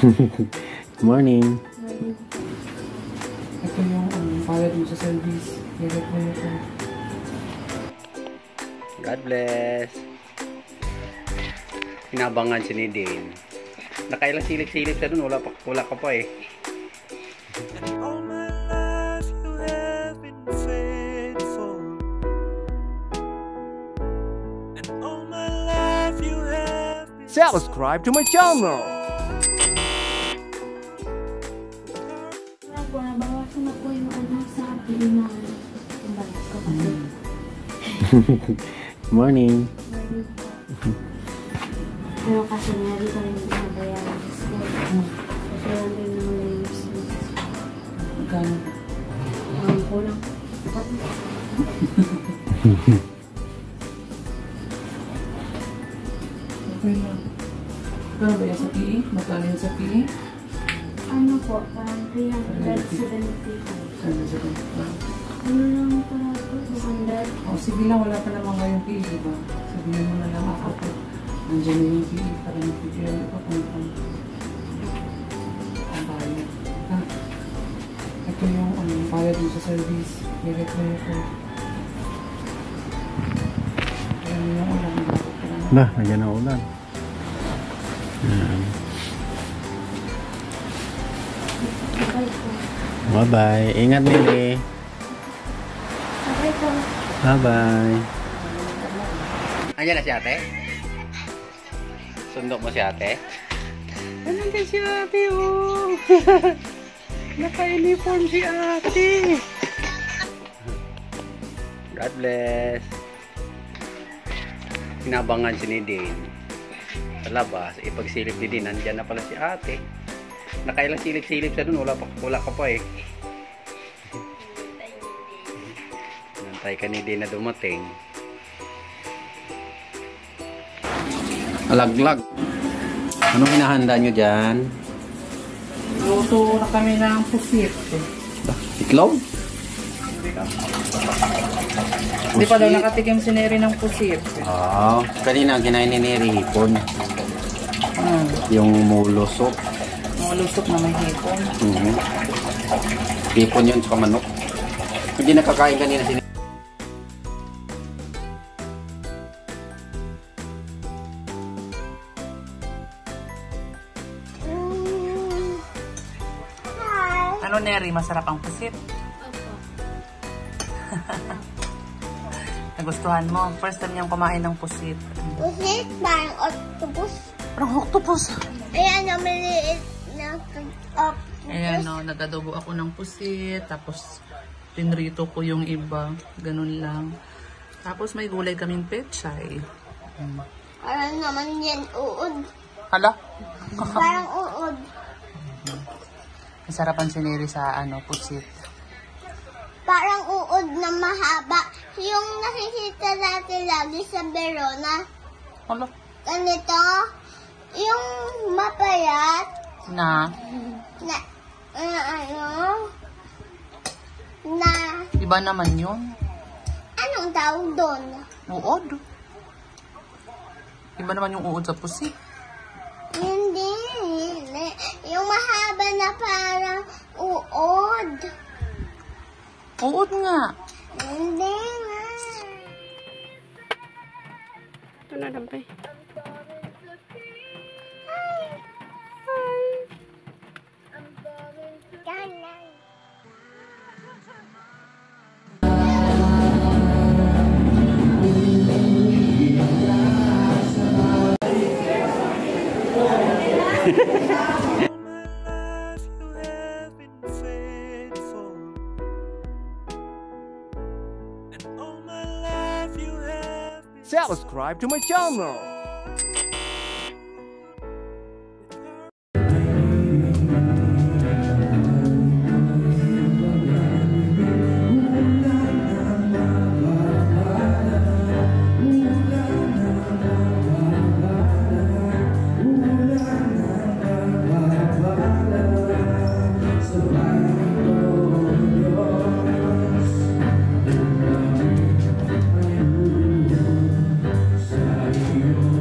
Good morning. Ito yung bayad mo sa service. Direct mo ito. God bless. Hinabangan si Nadine. Nakailang silip-silip siya dun. Wala ka pa eh. Subscribe to my channel. Nabawasan na po yung sa pilihan. Yung balat ko kasi. Good morning. Pero kasi nari pa rin nabayaran sa school. Kasi lang rin naman yung school. Magkano? Kulang. Okay na. Magkano ba yan sa PE? Magkano yan sa PE? Ano po, parang 375. Ano lang pala po, 200. Oh, sige lang, wala pa naman ngayong PE, diba? Sabihin mo na lang ako po. Nandiyan na yung PE para mag-PGL ko kung ang bayad. Ha? Ito yung bayad mo sa service. Direct mo ito. Ayan mo yung ulan. Nah, nandiyan na ulan. Bye-bye. Ingat, Nili. Bye-bye. Andiyan na si ate? Sundok mo si ate? Nandiyan si ate, oh. Naka-uniform si ate. God bless. Hinabangan si Nadine sa labas. Ipagsilip ni Nadine, nandyan na pala si ate. Nakailang silip-silip siya dun. Wala ka pa eh. Nantay ka ni Nadine na dumating. Alaglag. Anong hinahanda nyo dyan? Luto na kami ng pusit. Itlog? Hindi pa daw nakatikim si Neri ng pusit. Oo. Kanina kinain ni Neri hipon. Yung mulusok. Malusok na may hipon. Hipon yun sa manok. Hindi nakakain kanina si Neri. Ano Neri, masarap ang pusit? Nagustuhan mo? First time niyang kumain ng pusit. Pusit? Parang octopus. Parang octopus. Ayan, ang maliit na octopus. Ayan o, nagadobo ako ng pusit. Tapos, pinrito ko yung iba. Ganun lang. Tapos, may gulay kaming pechay. Parang naman yan uod. Hala? Parang uod. Masarapan si Neri sa pusit. Parang uod na mahaba. Yung nakikita natin lagi sa Verona. Hala? Ganito. Yung mapayat. Na? Iba naman yun. Anong tawag doon? Uod. Iba naman yung uod sa pusit. Hindi. Yung mahaba na parang uod. Uod nga. Hindi nga. Ito na lang pa eh. Subscribe to my channel. you